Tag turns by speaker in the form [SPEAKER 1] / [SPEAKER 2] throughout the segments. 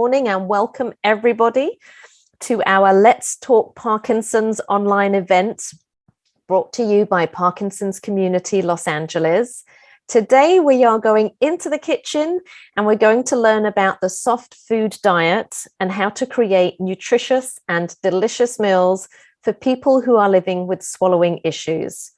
[SPEAKER 1] Morning and welcome everybody to our Let's Talk Parkinson's online event brought to you by Parkinson's Community Los Angeles. Today we are going into the kitchen and we're going to learn about the soft food diet and how to create nutritious and delicious meals for people who are living with swallowing issues.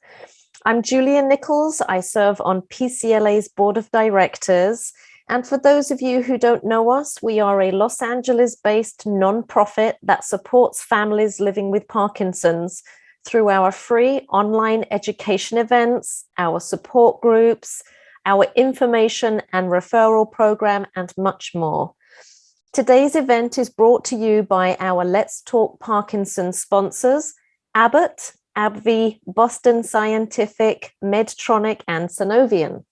[SPEAKER 1] I'm Julia Nichols. I serve on PCLA's board of directors. And for those of you who don't know us, we are a Los Angeles-based nonprofit that supports families living with Parkinson's through our free online education events, our support groups, our information and referral program, and much more. Today's event is brought to you by our Let's Talk Parkinson's sponsors, Abbott, AbbVie, Boston Scientific, Medtronic, and Sanovian.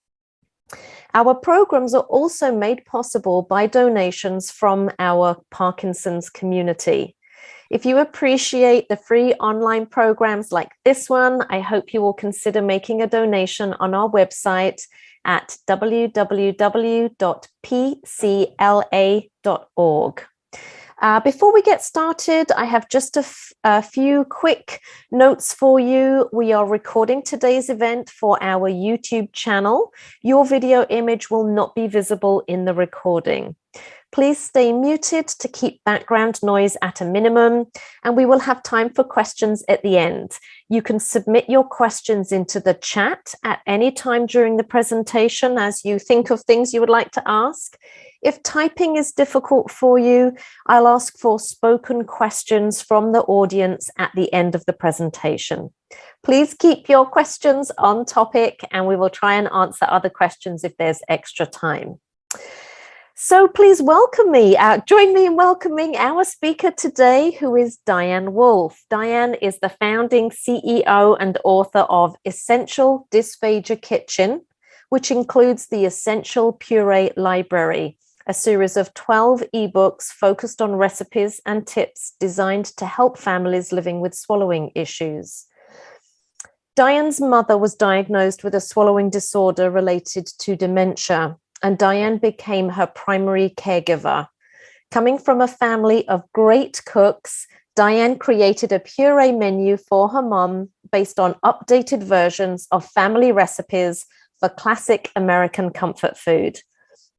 [SPEAKER 1] Our programs are also made possible by donations from our Parkinson's community. If you appreciate the free online programs like this one, I hope you will consider making a donation on our website at www.pcla.org. Before we get started, I have just a few quick notes for you. We are recording today's event for our YouTube channel. Your video image will not be visible in the recording. Please stay muted to keep background noise at a minimum, and we will have time for questions at the end. You can submit your questions into the chat at any time during the presentation as you think of things you would like to ask. If typing is difficult for you, I'll ask for spoken questions from the audience at the end of the presentation. Please keep your questions on topic, and we will try and answer other questions if there's extra time. So please join me in welcoming our speaker today, who is Diane Wolfe. Diane is the founding CEO and author of Essential Dysphagia Kitchen, which includes the Essential Puree Library, a series of 12 ebooks focused on recipes and tips designed to help families living with swallowing issues. Diane's mother was diagnosed with a swallowing disorder related to dementia, and Diane became her primary caregiver. Coming from a family of great cooks, Diane created a puree menu for her mom based on updated versions of family recipes for classic American comfort food.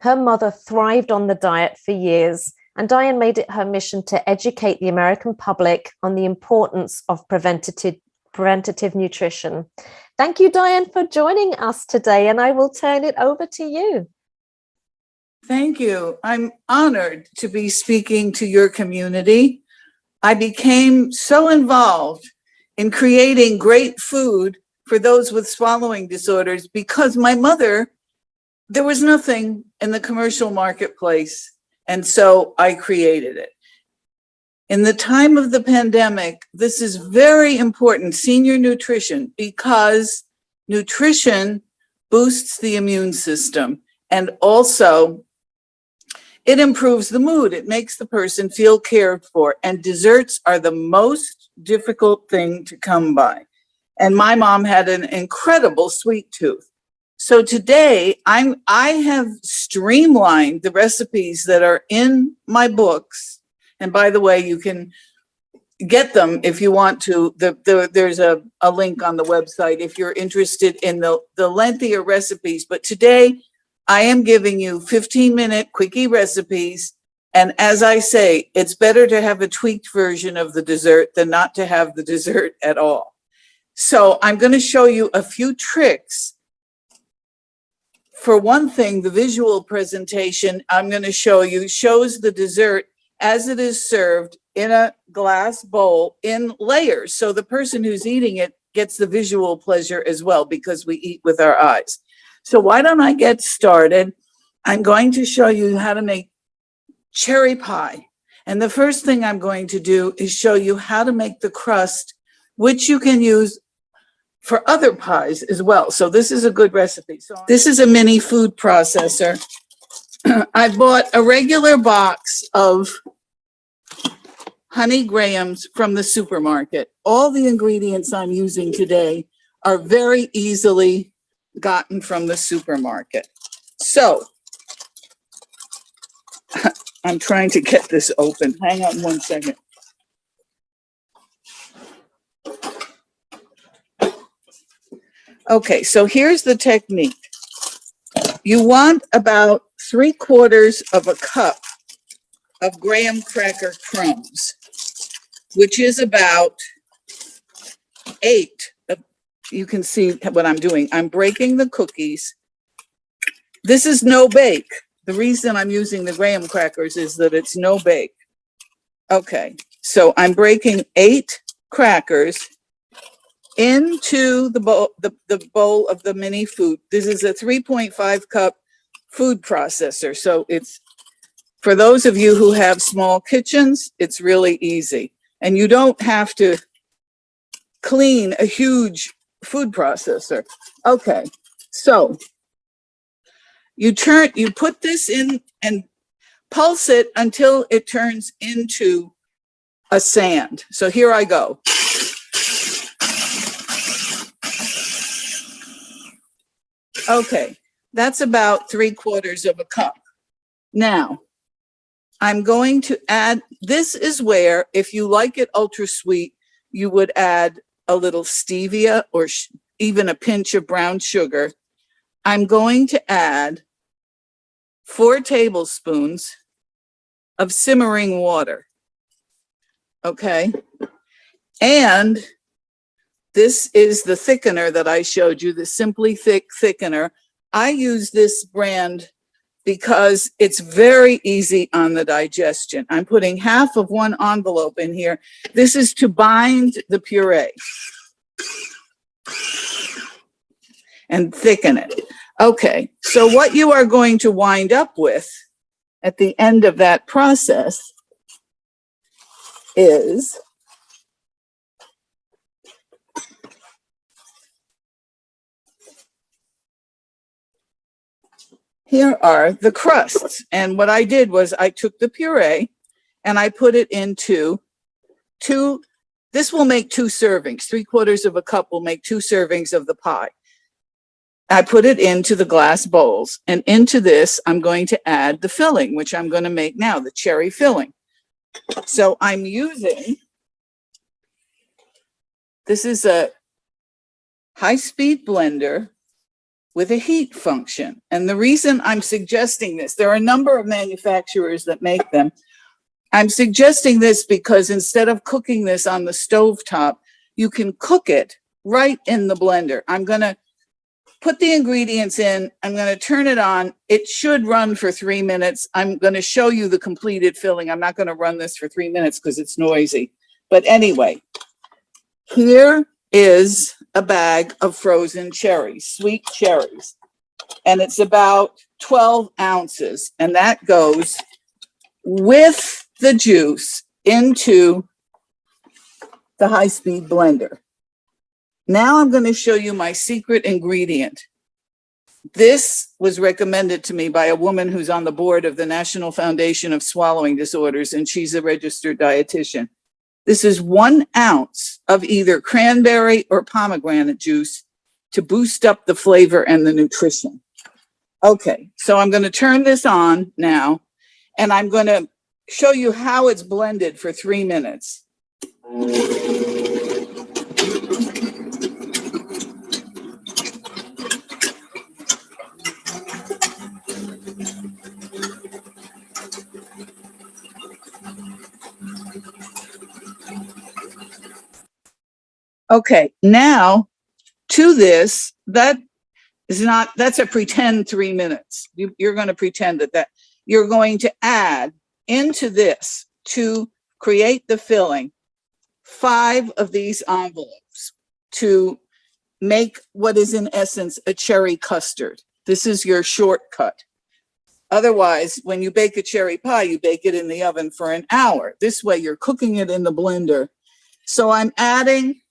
[SPEAKER 1] Her mother thrived on the diet for years, and Diane made it her mission to educate the American public on the importance of preventative nutrition. Thank you, Diane, for joining us today, and I will turn it over to you.
[SPEAKER 2] Thank you. I'm honored to be speaking to your community. I became so involved in creating great food for those with swallowing disorders because my mother, there was nothing in the commercial marketplace, and so I created it. In the time of the pandemic, this is very important, senior nutrition, because nutrition boosts the immune system, and also it improves the mood. It makes the person feel cared for, and desserts are the most difficult thing to come by. And my mom had an incredible sweet tooth. So today I have streamlined the recipes that are in my books. And by the way, you can get them if you want to. There's a link on the website if you're interested in the lengthier recipes. But today I am giving you 15-minute quickie recipes. And as I say, it's better to have a tweaked version of the dessert than not to have the dessert at all. So I'm going to show you a few tricks. For one thing, the visual presentation I'm going to show you shows the dessert as it is served in a glass bowl in layers. So the person who's eating it gets the visual pleasure as well, because we eat with our eyes. So why don't I get started? I'm going to show you how to make cherry pie. And the first thing I'm going to do is show you how to make the crust, which you can use for other pies as well. So this is a good recipe. So this is a mini food processor. I bought a regular box of honey grahams from the supermarket. All the ingredients I'm using today are very easily gotten from the supermarket. So I'm trying to get this open. Hang on one second. Okay, so here's the technique. You want about 3/4 of a cup of graham cracker crumbs, which is about 8. You can see what I'm doing. I'm breaking the cookies. This is no bake. The reason I'm using the graham crackers is that it's no bake. Okay, so I'm breaking 8 crackers into the bowl of the mini food. This is a 3.5 cup food processor. So it's, for those of you who have small kitchens, it's really easy. And you don't have to clean a huge food processor. Okay, so you put this in and pulse it until it turns into a sand. So here I go. Okay, that's about 3/4 of a cup. Now, I'm going to add, this is where, if you like it ultra sweet, you would add a little stevia or even a pinch of brown sugar. I'm going to add 4 tablespoons of simmering water. Okay, and this is the thickener that I showed you, the Simply Thick thickener. I use this brand because it's very easy on the digestion. I'm putting half of 1 envelope in here. This is to bind the puree and thicken it. Okay, so what you are going to wind up with at the end of that process is here are the crusts. And what I did was I took the puree and I put it into 2, this will make 2 servings. 3/4 of a cup will make 2 servings of the pie. I put it into the glass bowls, and into this, I'm going to add the filling, which I'm going to make now, the cherry filling. So I'm using, this is a high-speed blender with a heat function. And the reason I'm suggesting this, there are a number of manufacturers that make them. I'm suggesting this because instead of cooking this on the stove top, you can cook it right in the blender. I'm going to put the ingredients in. I'm going to turn it on. It should run for 3 minutes. I'm going to show you the completed filling. I'm not going to run this for 3 minutes because it's noisy. But anyway, here is a bag of frozen cherries, sweet cherries. And it's about 12 ounces. And that goes with the juice into the high-speed blender. Now I'm going to show you my secret ingredient. This was recommended to me by a woman who's on the board of the National Foundation of Swallowing Disorders, and she's a registered dietitian. This is 1 ounce of either cranberry or pomegranate juice to boost up the flavor and the nutrition. Okay, so I'm going to turn this on now, and I'm going to show you how it's blended for 3 minutes. Okay, now to this, that's a pretend 3 minutes. You're going to pretend that you're going to add into this to create the filling 5 of these envelopes to make what is in essence a cherry custard. This is your shortcut. Otherwise, when you bake a cherry pie, you bake it in the oven for an hour. This way you're cooking it in the blender. So I'm adding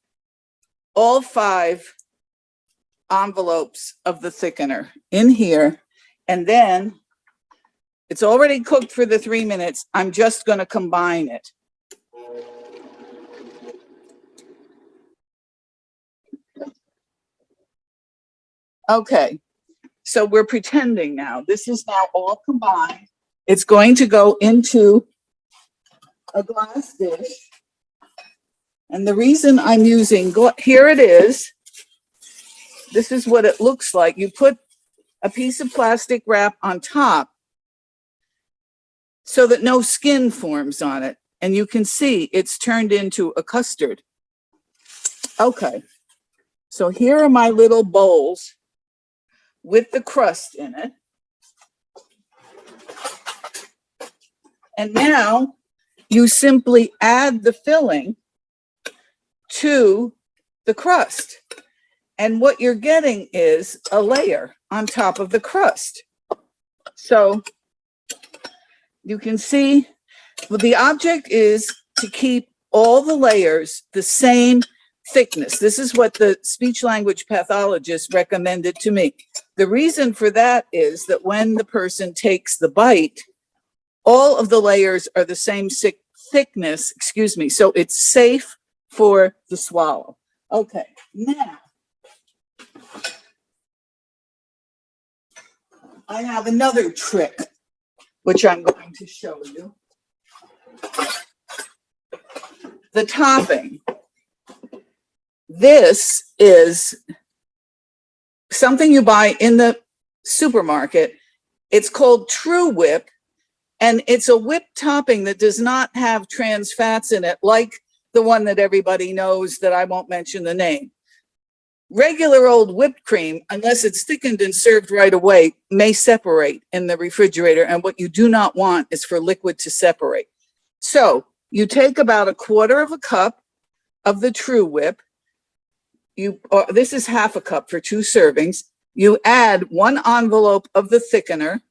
[SPEAKER 2] all 5 envelopes of the thickener in here, and then it's already cooked for the 3 minutes. I'm just going to combine it. Okay, so we're pretending now. This is now all combined. It's going to go into a glass dish. And the reason I'm using, here it is. This is what it looks like. You put a piece of plastic wrap on top so that no skin forms on it. And you can see it's turned into a custard. Okay, so here are my little bowls with the crust in it. And now you simply add the filling to the crust. And what you're getting is a layer on top of the crust. So you can see, well, the object is to keep all the layers the same thickness. This is what the speech language pathologist recommended to me. The reason for that is that when the person takes the bite, all of the layers are the same thickness, so it's safe for the swallow. Okay, now I have another trick which I'm going to show you. The topping. This is something you buy in the supermarket. It's called True Whip, and it's a whip topping that does not have trans fats in it, like the one that everybody knows that I won't mention the name. Regular old whipped cream, unless it's thickened and served right away, may separate in the refrigerator, and what you do not want is for liquid to separate. So you take about 1/4 cup of the True Whip. This is 1/2 cup for 2 servings. You add 1 envelope of the thickener,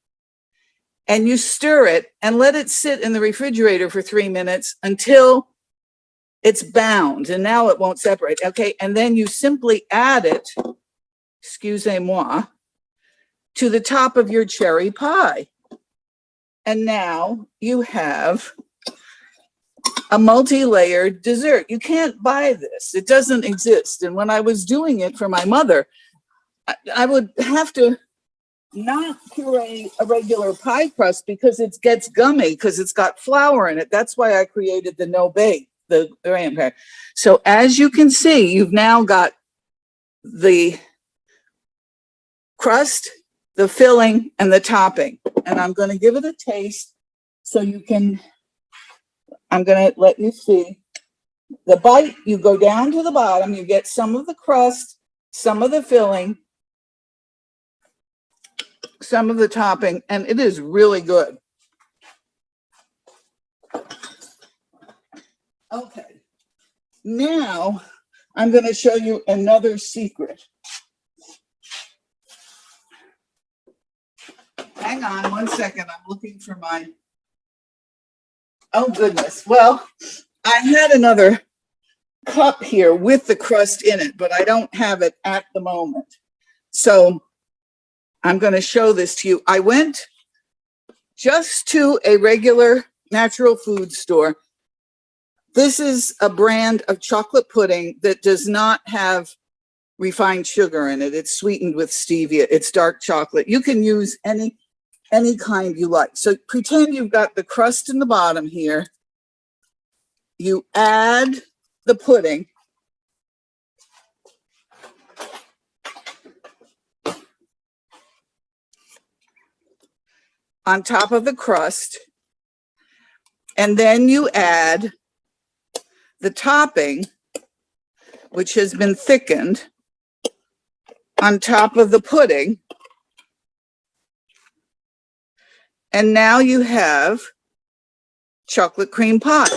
[SPEAKER 2] and you stir it and let it sit in the refrigerator for 3 minutes until it's bound, and now it won't separate. Okay, and then you simply add it, excusez-moi, to the top of your cherry pie. And now you have a multi-layered dessert. You can't buy this. It doesn't exist. And when I was doing it for my mother, I would have to not puree a regular pie crust because it gets gummy because it's got flour in it. That's why I created the no bake, the graham cracker. So as you can see, you've now got the crust, the filling, and the topping. And I'm going to give it a taste so you can, I'm going to let you see. The bite, you go down to the bottom, you get some of the crust, some of the filling, some of the topping, and it is really good. Okay, now I'm going to show you another secret. Hang on 1 second, I'm looking for my, oh goodness. Well, I had another cup here with the crust in it, but I don't have it at the moment. So I'm going to show this to you. I went just to a regular natural food store. This is a brand of chocolate pudding that does not have refined sugar in it. It's sweetened with stevia. It's dark chocolate. You can use any kind you like. So pretend you've got the crust in the bottom here. You add the pudding. On top of the crust, and then you add the topping, which has been thickened, on top of the pudding, and now you have chocolate cream pie.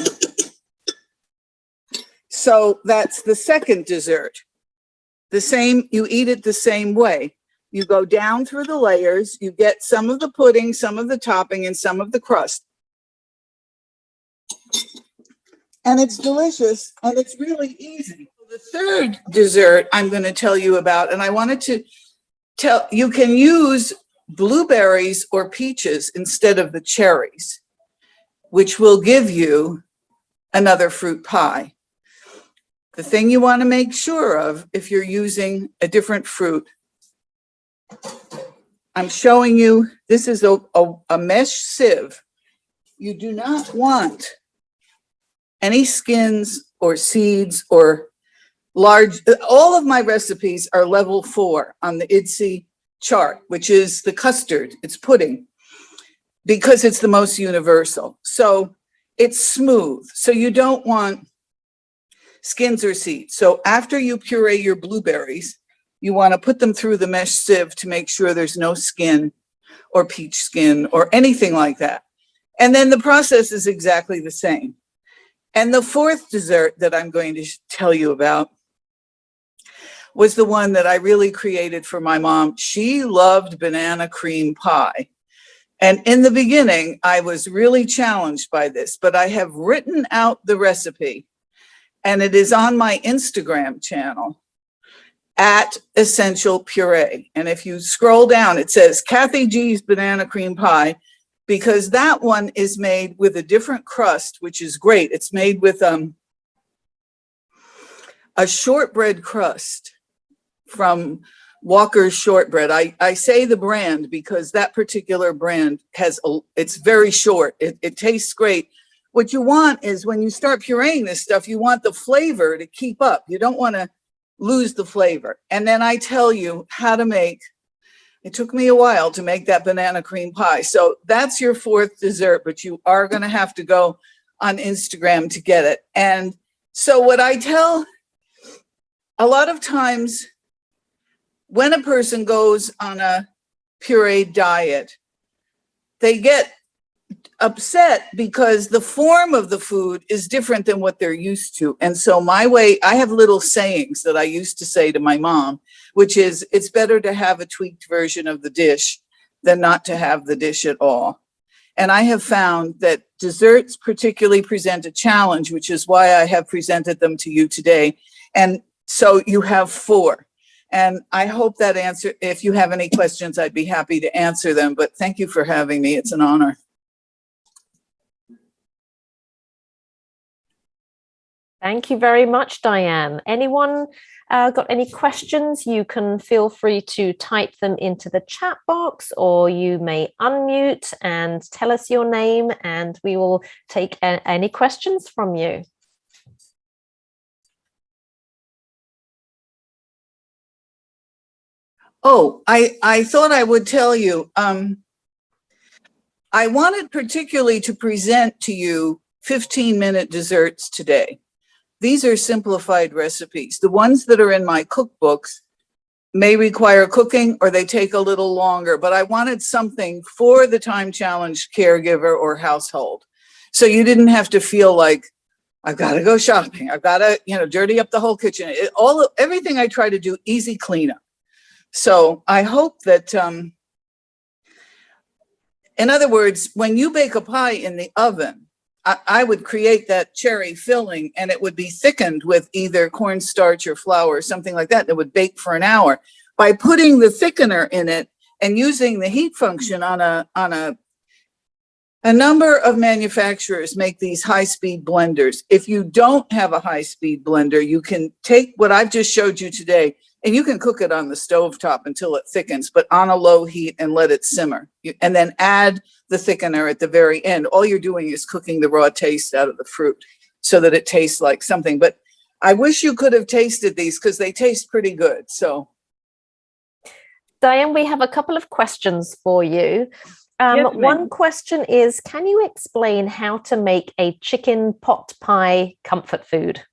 [SPEAKER 2] So that's the second dessert. The same, you eat it the same way. You go down through the layers, you get some of the pudding, some of the topping, and some of the crust. And it's delicious, and it's really easy. The third dessert I'm going to tell you about, and I wanted to tell, you can use blueberries or peaches instead of the cherries, which will give you another fruit pie. The thing you want to make sure of if you're using a different fruit I'm showing you, this is a mesh sieve. You do not want any skins or seeds or large, all of my recipes are level 4 on the IDSI chart, which is the custard, it's pudding, because it's the most universal. So it's smooth. So you don't want skins or seeds. So after you puree your blueberries, you want to put them through the mesh sieve to make sure there's no skin or peach skin or anything like that. And then the process is exactly the same. And the fourth dessert that I'm going to tell you about was the one that I really created for my mom. She loved banana cream pie. And in the beginning, I was really challenged by this, but I have written out the recipe and it is on my Instagram channel at Essential Puree. And if you scroll down, it says Kathy G's Banana Cream Pie, because that one is made with a different crust, which is great. It's made with a shortbread crust from Walker's Shortbread. I say the brand because that particular brand it's very short. It tastes great. What you want is when you start pureeing this stuff, you want the flavor to keep up. You don't want to lose the flavor. And then I tell you how to make, it took me a while to make that banana cream pie. So that's your fourth dessert, but you are going to have to go on Instagram to get it. And so what I tell, a lot of times when a person goes on a puree diet, they get upset because the form of the food is different than what they're used to. And so my way, I have little sayings that I used to say to my mom, which is, it's better to have a tweaked version of the dish than not to have the dish at all. And I have found that desserts particularly present a challenge, which is why I have presented them to you today. And so you have 4. And I hope that answer, if you have any questions, I'd be happy to answer them. But thank you for having me. It's an honor.
[SPEAKER 1] Thank you very much, Diane. Anyone got any questions? You can feel free to type them into the chat box, or you may unmute and tell us your name, and we will take any questions from you.
[SPEAKER 2] Oh, I thought I would tell you, I wanted particularly to present to you 15-minute desserts today. These are simplified recipes. The ones that are in my cookbooks may require cooking or they take a little longer, but I wanted something for the time-challenged caregiver or household. So you didn't have to feel like, I've got to go shopping. I've got to, dirty up the whole kitchen. Everything I try to do, easy cleanup. So I hope that, in other words, when you bake a pie in the oven, I would create that cherry filling and it would be thickened with either cornstarch or flour or something like that. It would bake for an hour. By putting the thickener in it and using the heat function on a number of manufacturers make these high-speed blenders. If you don't have a high-speed blender, you can take what I've just showed you today and you can cook it on the stovetop until it thickens, but on a low heat and let it simmer. And then add the thickener at the very end. All you're doing is cooking the raw taste out of the fruit so that it tastes like something. But I wish you could have tasted these because they taste pretty good. So,
[SPEAKER 1] Diane, we have a couple of questions for you.
[SPEAKER 2] Yes,
[SPEAKER 1] one question is, can you explain how to make a chicken pot pie comfort food?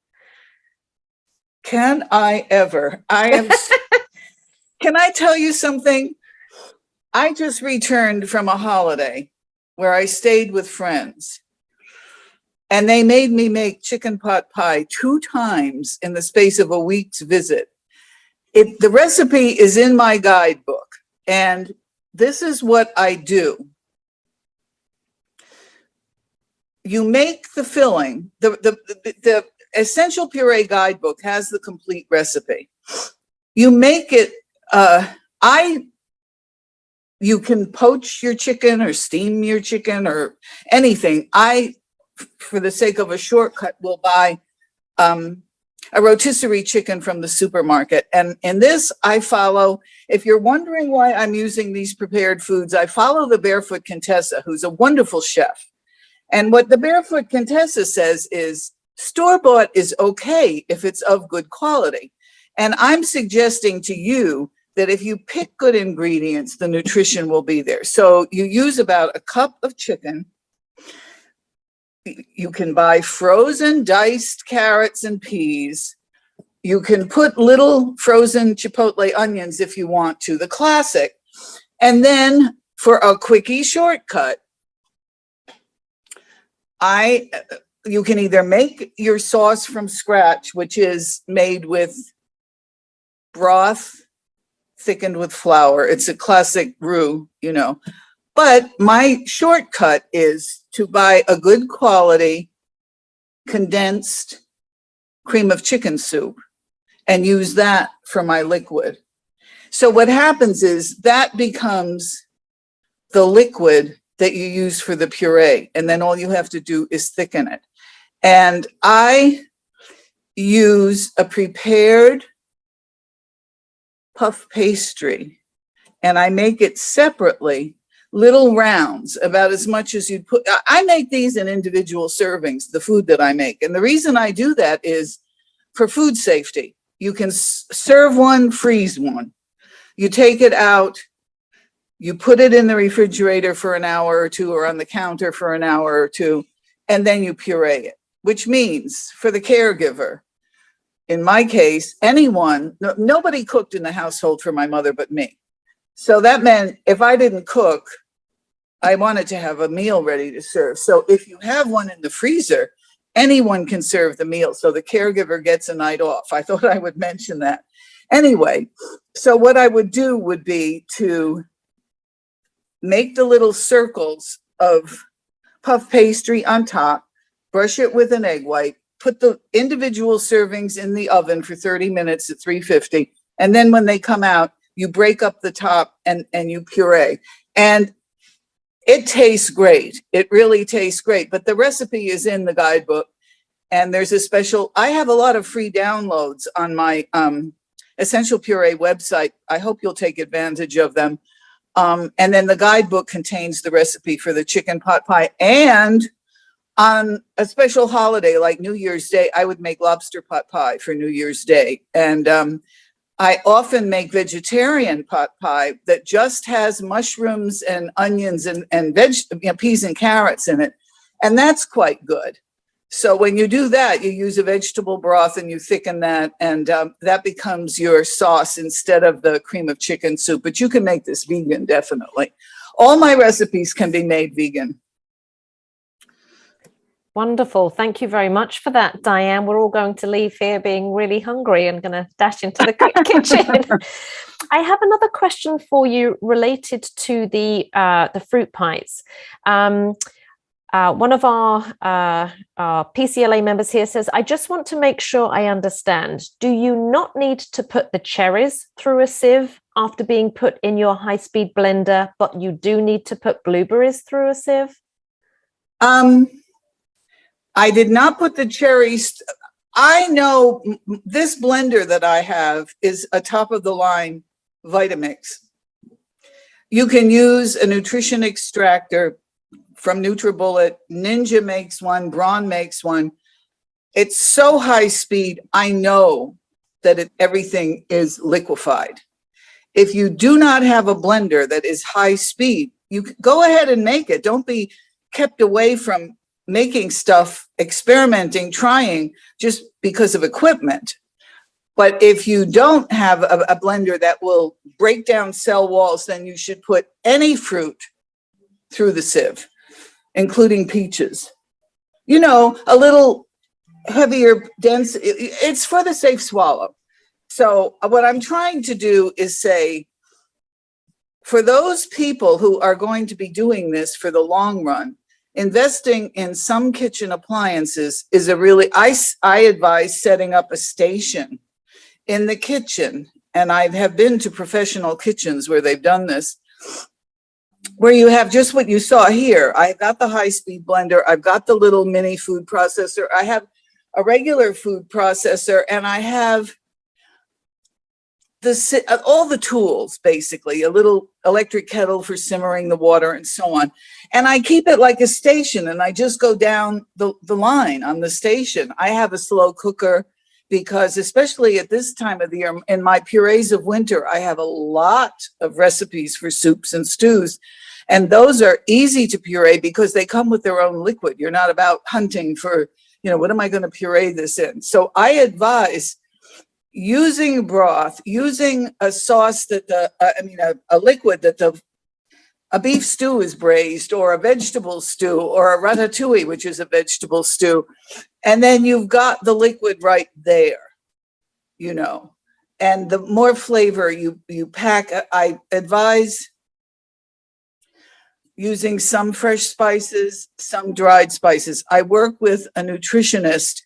[SPEAKER 2] Can I ever? Can I tell you something? I just returned from a holiday where I stayed with friends and they made me make chicken pot pie 2 times in the space of a week's visit. The recipe is in my guidebook and this is what I do. You make the filling, the Essential Puree guidebook has the complete recipe. You make it, you can poach your chicken or steam your chicken or anything. I, for the sake of a shortcut, will buy a rotisserie chicken from the supermarket. And in this, I follow, if you're wondering why I'm using these prepared foods, I follow the Barefoot Contessa, who's a wonderful chef. And what the Barefoot Contessa says is store-bought is okay if it's of good quality. And I'm suggesting to you that if you pick good ingredients, the nutrition will be there. So you use about a cup of chicken. You can buy frozen diced carrots and peas. You can put little frozen chipotle onions if you want to, the classic. And then for a quickie shortcut, you can either make your sauce from scratch, which is made with broth thickened with flour. It's a classic roux, you know. But my shortcut is to buy a good quality condensed cream of chicken soup and use that for my liquid. So what happens is that becomes the liquid that you use for the puree, and then all you have to do is thicken it. And I use a prepared puff pastry, and I make it separately, little rounds, about as much as you'd put. I make these in individual servings, the food that I make. And the reason I do that is for food safety. You can serve one, freeze one. You take it out, you put it in the refrigerator for an hour or two, or on the counter for an hour or two, and then you puree it, which means for the caregiver, in my case, anyone, nobody cooked in the household for my mother but me. So that meant if I didn't cook, I wanted to have a meal ready to serve. So if you have one in the freezer, anyone can serve the meal. So the caregiver gets a night off. I thought I would mention that. Anyway, so what I would do would be to make the little circles of puff pastry on top, brush it with an egg white, put the individual servings in the oven for 30 minutes at 350. And then when they come out, you break up the top and you puree. And it tastes great. It really tastes great. But the recipe is in the guidebook. And there's a special, I have a lot of free downloads on my Essential Puree website. I hope you'll take advantage of them. And then the guidebook contains the recipe for the chicken pot pie. And on a special holiday like New Year's Day, I would make lobster pot pie for New Year's Day. And I often make vegetarian pot pie that just has mushrooms and onions and peas and carrots in it. And that's quite good. So when you do that, you use a vegetable broth and you thicken that, and that becomes your sauce instead of the cream of chicken soup. But you can make this vegan, definitely. All my recipes can be made vegan.
[SPEAKER 1] Wonderful. Thank you very much for that, Diane. We're all going to leave here being really hungry and going to dash into the kitchen. I have another question for you related to the fruit pies. One of our PCLA members here says, I just want to make sure I understand. Do you not need to put the cherries through a sieve after being put in your high-speed blender, but you do need to put blueberries through a sieve?
[SPEAKER 2] I did not put the cherries. I know this blender that I have is a top-of-the-line Vitamix. You can use a nutrition extractor from NutriBullet. Ninja makes one, Braun makes one. It's so high speed, I know that everything is liquefied. If you do not have a blender that is high speed, you go ahead and make it. Don't be kept away from making stuff, experimenting, trying just because of equipment. But if you don't have a blender that will break down cell walls, then you should put any fruit through the sieve, including peaches. You know, a little heavier, dense, it's for the safe swallow. So what I'm trying to do is say, for those people who are going to be doing this for the long run, investing in some kitchen appliances is a really, I advise setting up a station in the kitchen. And I have been to professional kitchens where they've done this, where you have just what you saw here. I've got the high-speed blender. I've got the little mini food processor. I have a regular food processor, and I have all the tools, basically, a little electric kettle for simmering the water and so on. And I keep it like a station, and I just go down the line on the station. I have a slow cooker because, especially at this time of the year, in my purees of winter, I have a lot of recipes for soups and stews. And those are easy to puree because they come with their own liquid. You're not about hunting for, what am I going to puree this in? So I advise using broth, using a sauce that a liquid that a beef stew is braised, or a vegetable stew, or a ratatouille, which is a vegetable stew. And then you've got the liquid right there, and the more flavor you pack. I advise using some fresh spices, some dried spices. I work with a nutritionist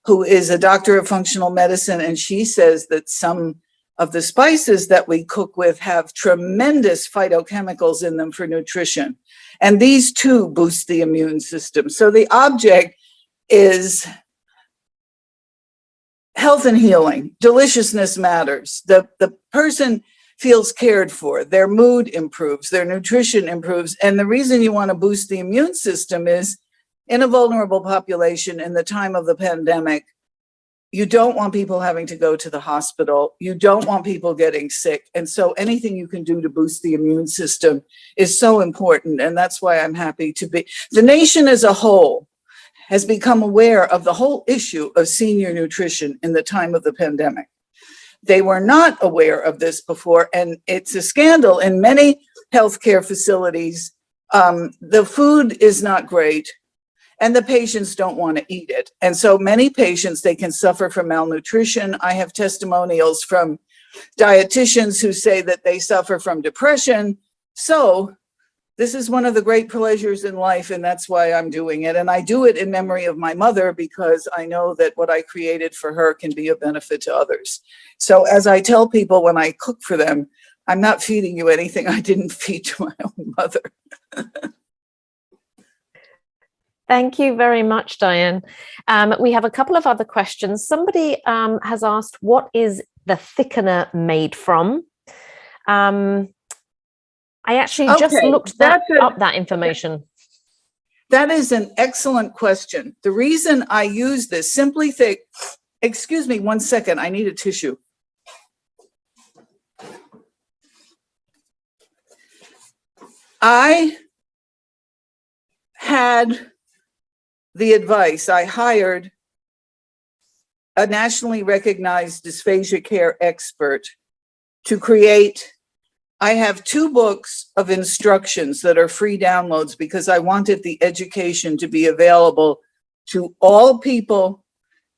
[SPEAKER 2] who is a doctor of functional medicine, and she says that some of the spices that we cook with have tremendous phytochemicals in them for nutrition. And these too boost the immune system. So the object is health and healing. Deliciousness matters. The person feels cared for, their mood improves, their nutrition improves. And the reason you want to boost the immune system is, in a vulnerable population in the time of the pandemic, you don't want people having to go to the hospital. You don't want people getting sick. And so anything you can do to boost the immune system is so important. And that's why I'm happy to be. The nation as a whole has become aware of the whole issue of senior nutrition in the time of the pandemic. They were not aware of this before, and it's a scandal in many healthcare facilities. The food is not great, and the patients don't want to eat it. And so many patients, they can suffer from malnutrition. I have testimonials from dietitians who say that they suffer from depression. So this is one of the great pleasures in life, and that's why I'm doing it. And I do it in memory of my mother, because I know that what I created for her can be a benefit to others. So as I tell people when I cook for them, I'm not feeding you anything I didn't feed to my own mother.
[SPEAKER 1] Thank you very much, Diane. We have a couple of other questions. Somebody has asked, what is the thickener made from? I actually just looked up that information.
[SPEAKER 2] That is an excellent question. The reason I use this Simply Thick, excuse me 1 second, I need a tissue. I had the advice, I hired a nationally recognized dysphagia care expert to create. I have 2 books of instructions that are free downloads because I wanted the education to be available to all people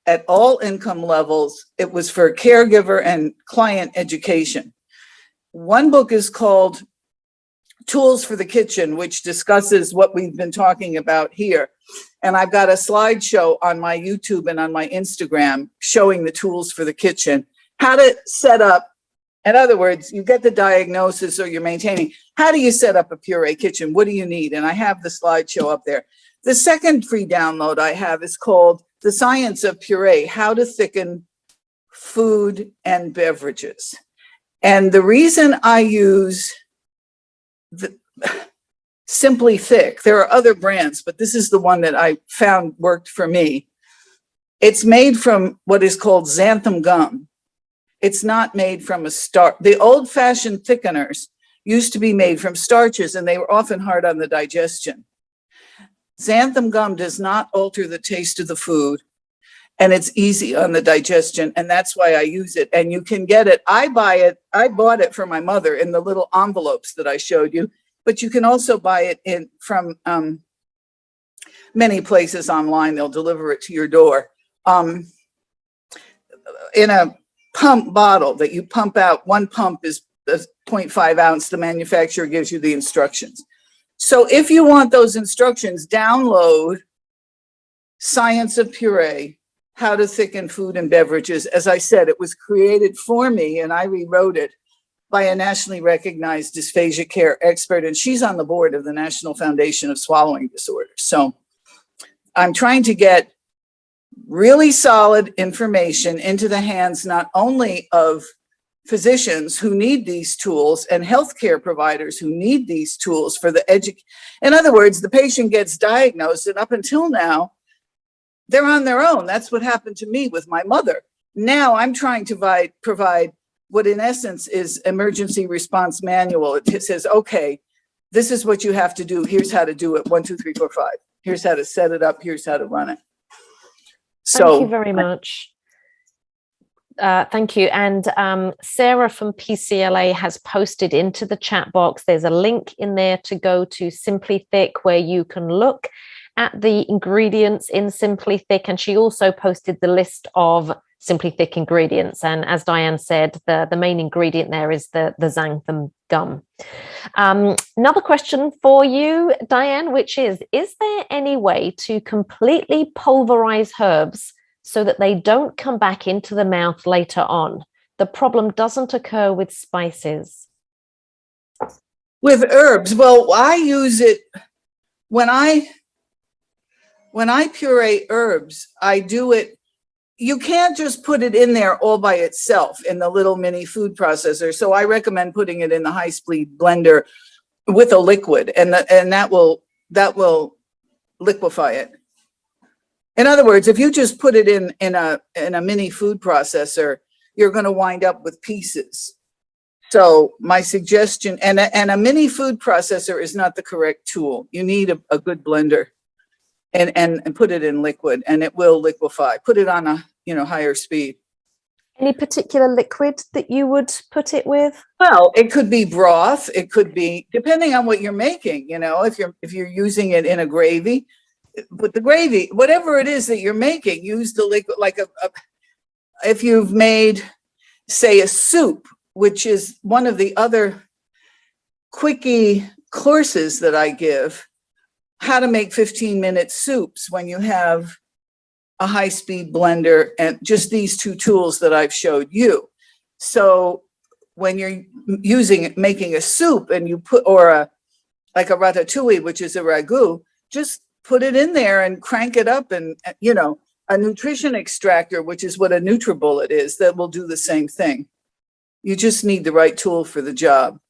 [SPEAKER 2] at all income levels. It was for caregiver and client education. One book is called Tools for the Kitchen, which discusses what we've been talking about here. And I've got a slideshow on my YouTube and on my Instagram showing the tools for the kitchen, how to set up. In other words, you get the diagnosis or you're maintaining. How do you set up a puree kitchen? What do you need? And I have the slideshow up there. The second free download I have is called The Science of Puree, How to Thicken Food and Beverages. And the reason I use the Simply Thick, there are other brands, but this is the one that I found worked for me. It's made from what is called xanthan gum. It's not made from a starch. The old-fashioned thickeners used to be made from starches, and they were often hard on the digestion. Xanthan gum does not alter the taste of the food, and it's easy on the digestion, and that's why I use it. And you can get it. I bought it for my mother in the little envelopes that I showed you, but you can also buy it from many places online. They'll deliver it to your door in a pump bottle that you pump out. One pump is 0.5 ounce. The manufacturer gives you the instructions. So if you want those instructions, download Science of Puree, How to Thicken Food and Beverages. As I said, it was created for me and I rewrote it by a nationally recognized dysphagia care expert, and she's on the board of the National Foundation of Swallowing Disorders. So I'm trying to get really solid information into the hands not only of physicians who need these tools and healthcare providers who need these tools for the in other words, the patient gets diagnosed, and up until now, they're on their own. That's what happened to me with my mother. Now I'm trying to provide what in essence is emergency response manual. It says, okay, this is what you have to do. Here's how to do it. 1, 2, 3, 4, 5. Here's how to set it up. Here's how to run it.
[SPEAKER 1] Thank you very much. Thank you. And Sarah from PCLA has posted into the chat box. There's a link in there to go to Simply Thick where you can look at the ingredients in Simply Thick. And she also posted the list of Simply Thick ingredients. And as Diane said, the main ingredient there is the xanthan gum. Another question for you, Diane, which is there any way to completely pulverize herbs so that they don't come back into the mouth later on? The problem doesn't occur with spices.
[SPEAKER 2] With herbs, well, I use it when I puree herbs, I do it. You can't just put it in there all by itself in the little mini food processor. So I recommend putting it in the high-speed blender with a liquid, and that will liquefy it. In other words, if you just put it in a mini food processor, you're going to wind up with pieces. So my suggestion, and a mini food processor is not the correct tool. You need a good blender, and put it in liquid, and it will liquefy. Put it on a higher speed.
[SPEAKER 1] Any particular liquid that you would put it with?
[SPEAKER 2] Well, it could be broth. It could be, depending on what you're making. If you're using it in a gravy. With the gravy, whatever it is that you're making, use the liquid. Like if you've made, say, a soup, which is one of the other quickie courses that I give, how to make 15-minute soups when you have a high-speed blender and just these two tools that I've showed you. So when you're making a soup and you put, like a ratatouille, which is a ragu, just put it in there and crank it up, and a nutrition extractor, which is what a NutriBullet is, that will do the same thing. You just need the right tool for the job.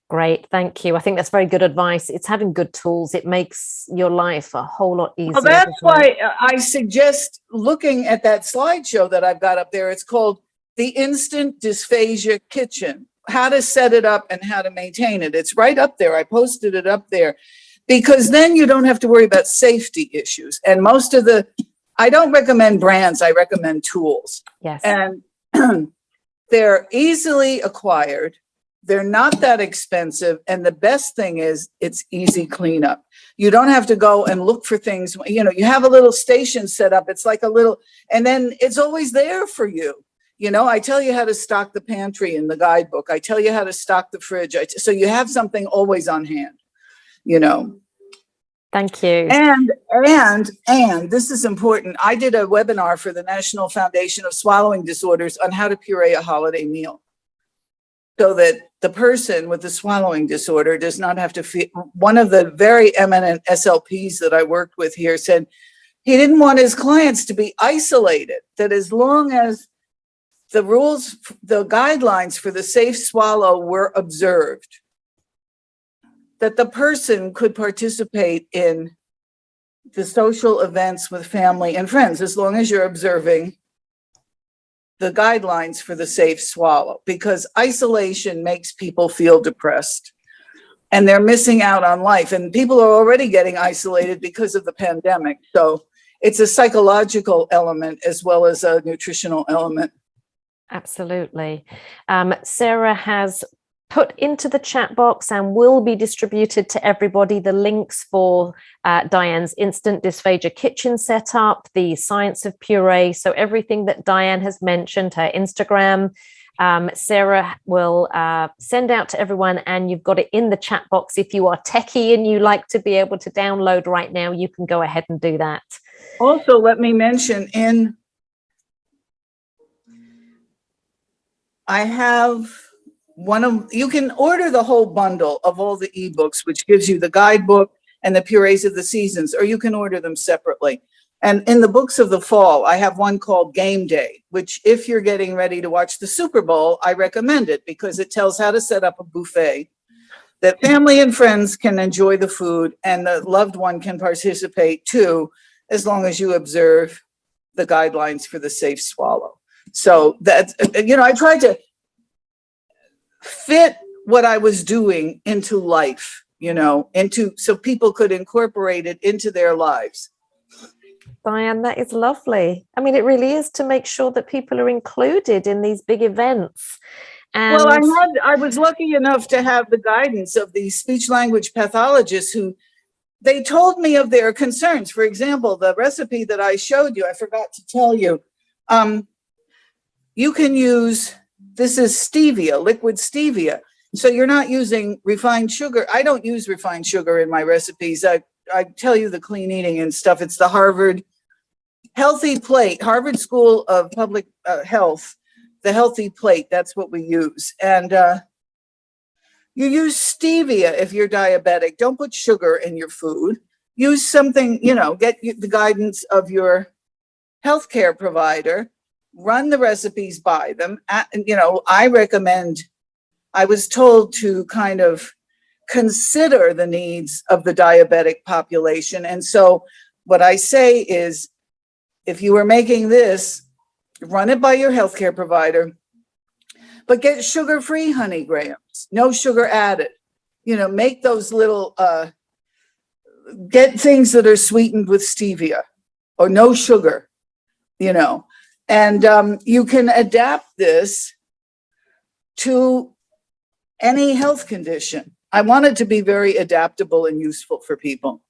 [SPEAKER 1] Great, thank you. I think that's very good advice. It's having good tools. It makes your life a whole lot easier.
[SPEAKER 2] Well, that's why I suggest looking at that slideshow that I've got up there. It's called the Instant Dysphagia Kitchen, how to set it up and how to maintain it. It's right up there. I posted it up there. Because then you don't have to worry about safety issues. And I don't recommend brands, I recommend tools.
[SPEAKER 1] Yes.
[SPEAKER 2] And they're easily acquired. They're not that expensive. And the best thing is it's easy cleanup. You don't have to go and look for things. You have a little station set up. It's like and then it's always there for you. I tell you how to stock the pantry in the guidebook. I tell you how to stock the fridge. So you have something always on hand.
[SPEAKER 1] Thank you.
[SPEAKER 2] And this is important. I did a webinar for the National Foundation of Swallowing Disorders on how to puree a holiday meal so that the person with the swallowing disorder does not have to feel. One of the very eminent SLPs that I worked with here said he didn't want his clients to be isolated, that as long as the rules, the guidelines for the safe swallow were observed, that the person could participate in the social events with family and friends, as long as you're observing the guidelines for the safe swallow, because isolation makes people feel depressed and they're missing out on life. And people are already getting isolated because of the pandemic. So it's a psychological element as well as a nutritional element.
[SPEAKER 1] Absolutely. Sarah has put into the chat box and will be distributed to everybody the links for Diane's Instant Dysphagia Kitchen setup, the Science of Puree. So everything that Diane has mentioned, her Instagram, Sarah will send out to everyone, and you've got it in the chat box. If you are techie and you like to be able to download right now, you can go ahead and do that.
[SPEAKER 2] Also, let me mention I have you can order the whole bundle of all the ebooks, which gives you the guidebook and the purees of the seasons, or you can order them separately. And in the books of the fall, I have one called Game Day, which if you're getting ready to watch the Super Bowl, I recommend it because it tells how to set up a buffet that family and friends can enjoy the food and the loved one can participate too, as long as you observe the guidelines for the safe swallow. So that's, I tried to fit what I was doing into life, so people could incorporate it into their lives.
[SPEAKER 1] Diane, that is lovely. I mean, it really is to make sure that people are included in these big events. And
[SPEAKER 2] well, I was lucky enough to have the guidance of these speech language pathologists who they told me of their concerns. For example, the recipe that I showed you, I forgot to tell you, you can use, this is stevia, liquid stevia. So you're not using refined sugar. I don't use refined sugar in my recipes. I tell you the clean eating and stuff. It's the Harvard Healthy Plate, Harvard School of Public Health, the Healthy Plate. That's what we use. And you use stevia if you're diabetic. Don't put sugar in your food. Use something, get the guidance of your healthcare provider. Run the recipes by them. I recommend, I was told to kind of consider the needs of the diabetic population. And so what I say is, if you are making this, run it by your healthcare provider, but get sugar-free honey grahams, no sugar added. Make those little, get things that are sweetened with stevia or no sugar, and you can adapt this to any health condition. I want it to be very adaptable and useful for people.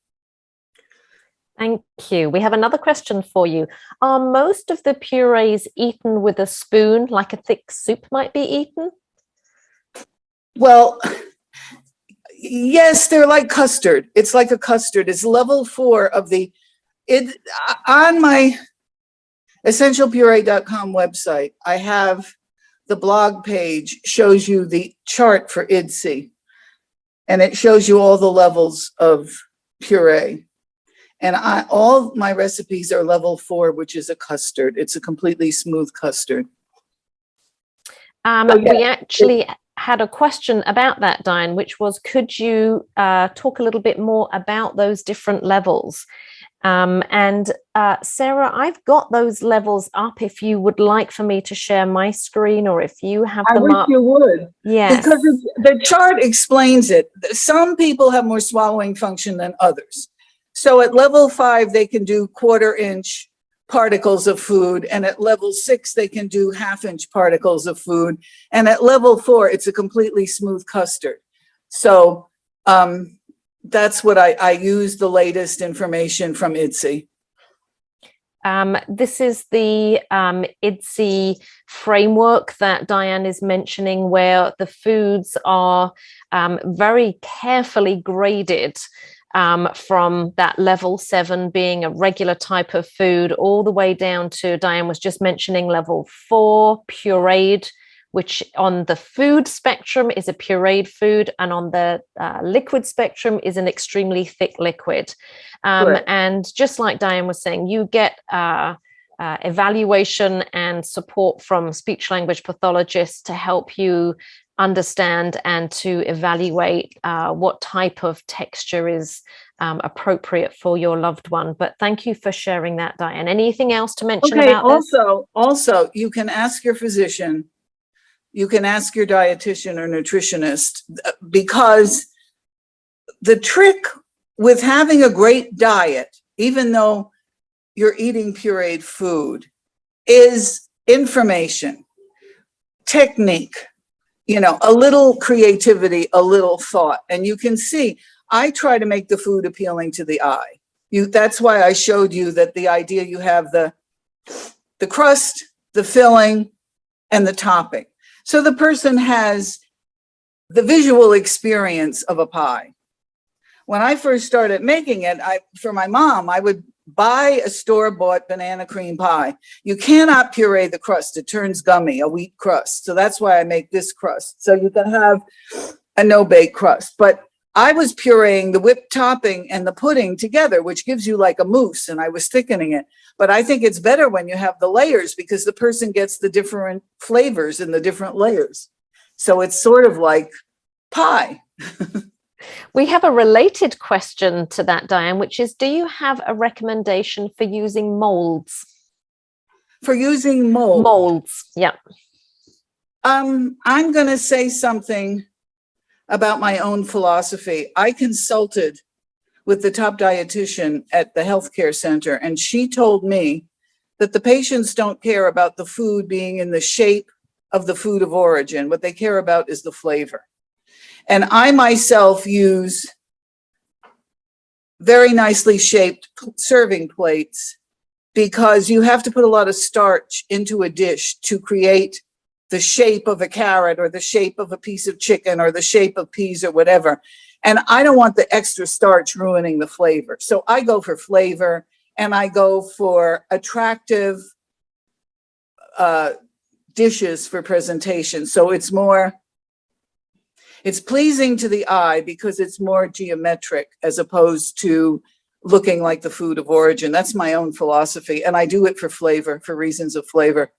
[SPEAKER 1] Thank you. We have another question for you. Are most of the purees eaten with a spoon, like a thick soup might be eaten?
[SPEAKER 2] Well, yes, they're like custard. It's like a custard. It's level 4 of on my essentialpuree.com website. I have the blog page shows you the chart for IDSI, and it shows you all the levels of puree. And all my recipes are level 4, which is a custard. It's a completely smooth custard.
[SPEAKER 1] We actually had a question about that, Diane, which was, could you talk a little bit more about those different levels? And Sarah, I've got those levels up if you would like for me to share my screen, or if you have them up.
[SPEAKER 2] I wish you would.
[SPEAKER 1] Yes.
[SPEAKER 2] Because the chart explains it. Some people have more swallowing function than others. So at level 5, they can do 1/4 inch particles of food. And at level 6, they can do 1/2 inch particles of food. And at level 4, it's a completely smooth custard. So that's what I use the latest information from IDSI.
[SPEAKER 1] This is the IDSI framework that Diane is mentioning, where the foods are very carefully graded from that level 7 being a regular type of food, all the way down to, Diane was just mentioning, level 4, pureed, which on the food spectrum is a pureed food, and on the liquid spectrum is an extremely thick liquid. And just like Diane was saying, you get evaluation and support from speech language pathologists to help you understand and to evaluate what type of texture is appropriate for your loved one. But thank you for sharing that, Diane. Anything else to mention about this?
[SPEAKER 2] Also, you can ask your physician, you can ask your dietitian or nutritionist, because the trick with having a great diet, even though you're eating pureed food, is information, technique, a little creativity, a little thought. And you can see, I try to make the food appealing to the eye. That's why I showed you that the idea, you have the crust, the filling, and the topping. So the person has the visual experience of a pie. When I first started making it, for my mom, I would buy a store-bought banana cream pie. You cannot puree the crust. It turns gummy, a wheat crust. So that's why I make this crust. So you can have a no-bake crust. But I was pureeing the whipped topping and the pudding together, which gives you like a mousse, and I was thickening it. But I think it's better when you have the layers because the person gets the different flavors in the different layers. So it's sort of like pie.
[SPEAKER 1] We have a related question to that, Diane, which is, do you have a recommendation for using molds?
[SPEAKER 2] For using mold?
[SPEAKER 1] Molds, yeah.
[SPEAKER 2] I'm going to say something about my own philosophy. I consulted with the top dietitian at the healthcare center, and she told me that the patients don't care about the food being in the shape of the food of origin. What they care about is the flavor. And I myself use very nicely shaped serving plates because you have to put a lot of starch into a dish to create the shape of a carrot or the shape of a piece of chicken or the shape of peas or whatever. And I don't want the extra starch ruining the flavor. So I go for flavor and I go for attractive dishes for presentation. So it's pleasing to the eye because it's more geometric as opposed to looking like the food of origin. That's my own philosophy. And I do it for flavor, for reasons of flavor.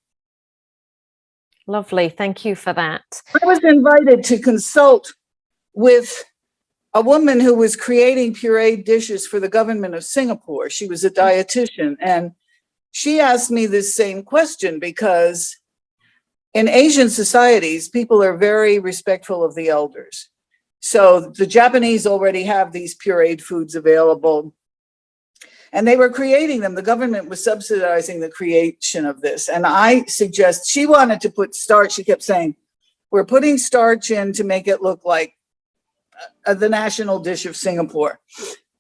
[SPEAKER 1] Lovely. Thank you for that.
[SPEAKER 2] I was invited to consult with a woman who was creating pureed dishes for the government of Singapore. She was a dietitian, and she asked me this same question because in Asian societies, people are very respectful of the elders. So the Japanese already have these pureed foods available, and they were creating them. The government was subsidizing the creation of this. And she wanted to put starch. She kept saying, we're putting starch in to make it look like the national dish of Singapore.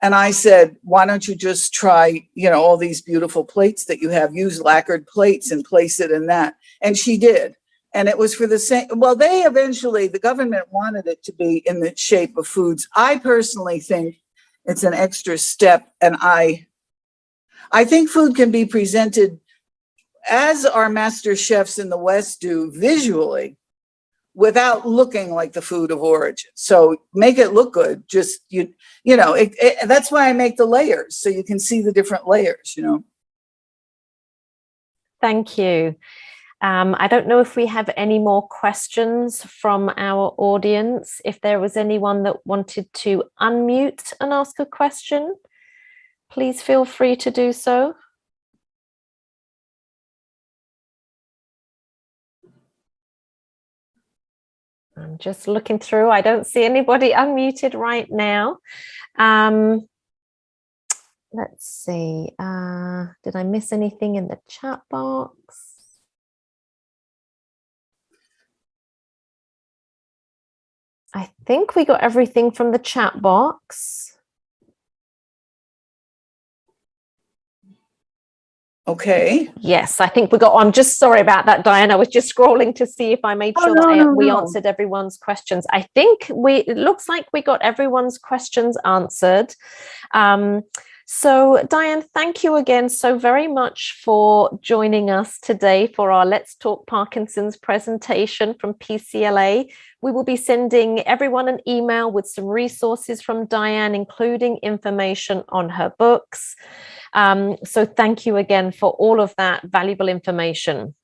[SPEAKER 2] And I said, why don't you just try, all these beautiful plates that you have, use lacquered plates and place it in that. And she did. And it was for the same, the government wanted it to be in the shape of foods. I personally think it's an extra step. And I think food can be presented as our master chefs in the West do visually without looking like the food of origin. So make it look good. Just, that's why I make the layers so you can see the different layers,
[SPEAKER 1] Thank you. I don't know if we have any more questions from our audience. If there was anyone that wanted to unmute and ask a question, please feel free to do so. I'm just looking through. I don't see anybody unmuted right now. Let's see. Did I miss anything in the chat box? I think we got everything from the chat box.
[SPEAKER 2] Okay.
[SPEAKER 1] Yes, I think we got. I'm just sorry about that, Diane. I was just scrolling to see if I made sure we answered everyone's questions. I think it looks like we got everyone's questions answered. So Diane, thank you again so very much for joining us today for our Let's Talk Parkinson's presentation from PCLA. We will be sending everyone an email with some resources from Diane, including information on her books. So thank you again for all of that valuable information.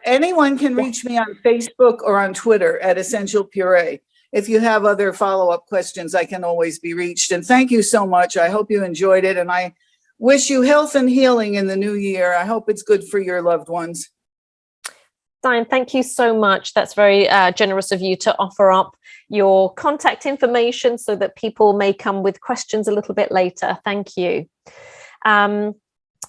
[SPEAKER 2] Anyone can reach me on Facebook or on Twitter at Essential Puree. If you have other follow-up questions, I can always be reached. And thank you so much. I hope you enjoyed it. And I wish you health and healing in the new year. I hope it's good for your loved ones.
[SPEAKER 1] Diane, thank you so much. That's very generous of you to offer up your contact information so that people may come with questions a little bit later. Thank you.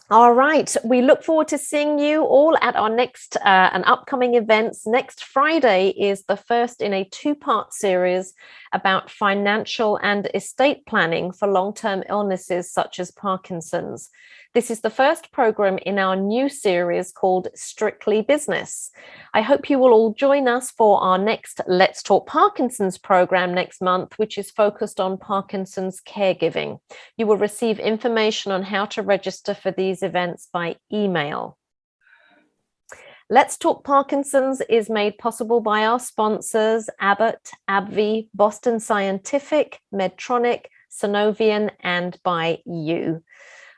[SPEAKER 1] All right, we look forward to seeing you all at our next and upcoming events. Next Friday is the first in a two-part series about financial and estate planning for long-term illnesses such as Parkinson's. This is the first program in our new series called Strictly Business. I hope you will all join us for our next Let's Talk Parkinson's program next month, which is focused on Parkinson's caregiving. You will receive information on how to register for these events by email. Let's Talk Parkinson's is made possible by our sponsors, Abbott, AbbVie, Boston Scientific, Medtronic, Synovian, and by you.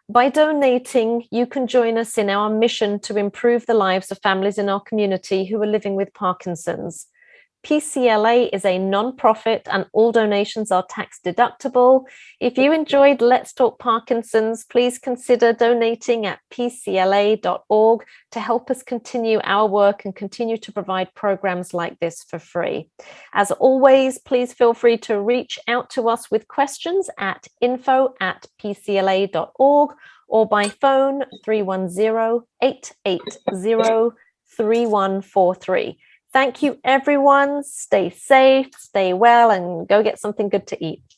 [SPEAKER 1] By donating, you can join us in our mission to improve the lives of families in our community who are living with Parkinson's. PCLA is a non-profit and all donations are tax deductible. If you enjoyed Let's Talk Parkinson's, please consider donating at pcla.org to help us continue our work and continue to provide programs like this for free. As always, please feel free to reach out to us with questions at info@pcla.org or by phone 310-880-3143. Thank you, everyone. Stay safe, stay well, and go get something good to eat.